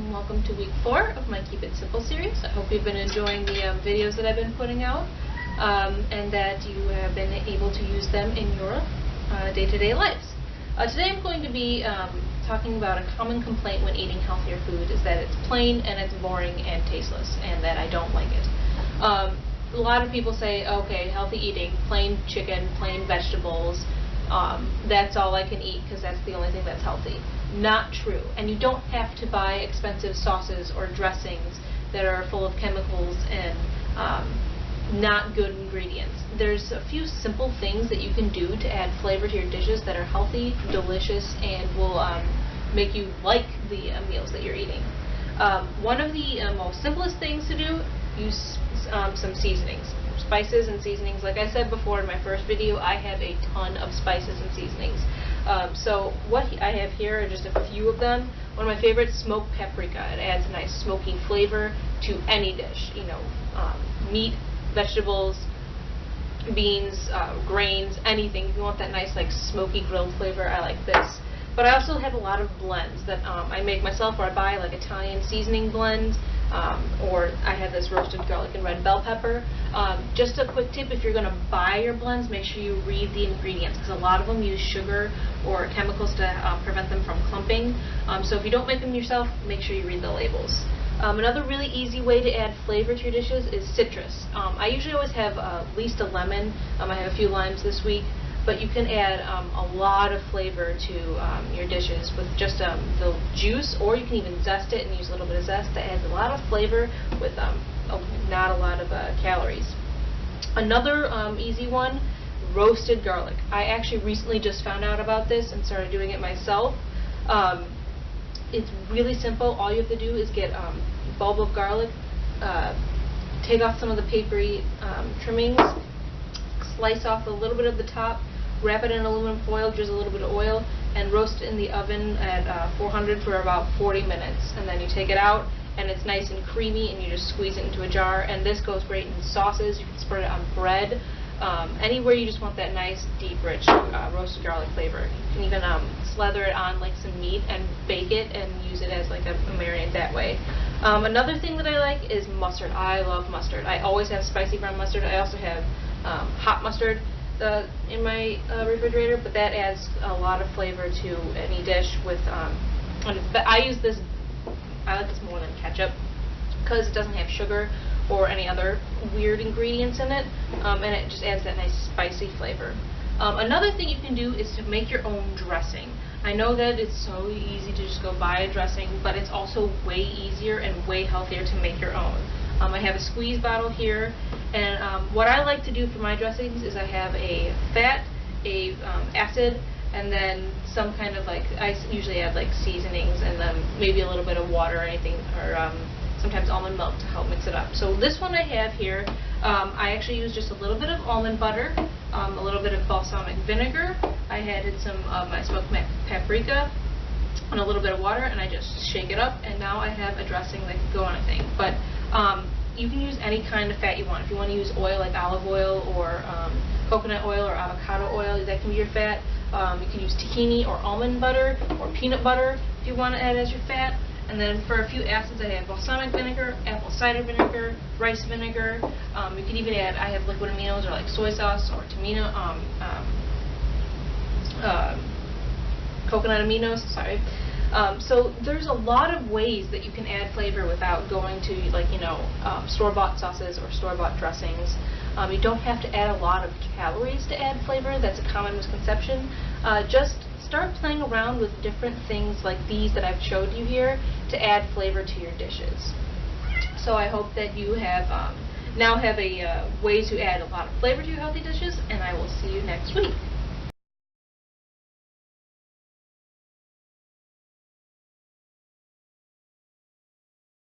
and welcome to week 4 of my Keep It Simple series. I hope you've been enjoying the videos that I've been putting out and that you have been able to use them in your day-to-day lives. Today I'm going to be talking about a common complaint when eating healthier food is that it's plain and it's boring and tasteless and that I don't like it. A lot of people say, okay, healthy eating, plain chicken, plain vegetables, that's all I can eat because that's the only thing that's healthy. Not true. And you don't have to buy expensive sauces or dressings that are full of chemicals and not good ingredients. There's a few simple things that you can do to add flavor to your dishes that are healthy, delicious, and will make you like the meals that you're eating. One of the most simplest things to do, use some seasonings. Spices and seasonings. Like I said before in my first video, I have a ton of spices and seasonings. So what I have here are just a few of them. One of my favorites, smoked paprika. It adds a nice smoky flavor to any dish. You know, meat, vegetables, beans, grains, anything. If you want that nice like smoky grilled flavor, I like this. But I also have a lot of blends that I make myself, or I buy like Italian seasoning blends, or I have this roasted garlic and red bell pepper. Just a quick tip, if you're going to buy your blends, make sure you read the ingredients, because a lot of them use sugar or chemicals to prevent them from clumping. So if you don't make them yourself, make sure you read the labels. Another really easy way to add flavor to your dishes is citrus. I usually always have at least a lemon. I have a few limes this week. But you can add a lot of flavor to your dishes with just the juice, or you can even zest it and use a little bit of zest. That adds a lot of flavor with not a lot of calories. Another easy one, roasted garlic. I actually recently just found out about this and started doing it myself. It's really simple. All you have to do is get a bulb of garlic, take off some of the papery trimmings, slice off a little bit of the top, wrap it in aluminum foil, drizzle a little bit of oil, and roast it in the oven at 400 for about 40 minutes. And then you take it out, and it's nice and creamy, and you just squeeze it into a jar. And this goes great in sauces. You can spread it on bread. Anywhere you just want that nice, deep, rich roasted garlic flavor. You can even slather it on like some meat and bake it and use it as like a marinade that way. Another thing that I like is mustard. I love mustard. I always have spicy brown mustard. I also have hot mustard in my refrigerator, but that adds a lot of flavor to any dish. With but I use this. I like this more than ketchup because it doesn't have sugar or any other weird ingredients in it, and it just adds that nice spicy flavor. Another thing you can do is to make your own dressing. I know that it's so easy to just go buy a dressing, but it's also way easier and way healthier to make your own. I have a squeeze bottle here, and what I like to do for my dressings is I have a fat, a acid, and then some kind of like, I usually add like seasonings and then maybe a little bit of water or anything, or sometimes almond milk to help mix it up. So this one I have here, I actually use just a little bit of almond butter, a little bit of balsamic vinegar. I added some of my smoked paprika and a little bit of water, and I just shake it up, and now I have a dressing that can go on a thing. But you can use any kind of fat you want. If you want to use oil like olive oil or coconut oil or avocado oil, that can be your fat. You can use tahini or almond butter or peanut butter if you want to add as your fat. And then for a few acids, I have balsamic vinegar, apple cider vinegar, rice vinegar. You can even add, I have liquid aminos or like soy sauce or tamino, coconut aminos, sorry. So there's a lot of ways that you can add flavor without going to like, you know, store-bought sauces or store-bought dressings. You don't have to add a lot of calories to add flavor. That's a common misconception. Just start playing around with different things like these that I've showed you here to add flavor to your dishes. So I hope that you have now have a way to add a lot of flavor to your healthy dishes, and I will see you next week.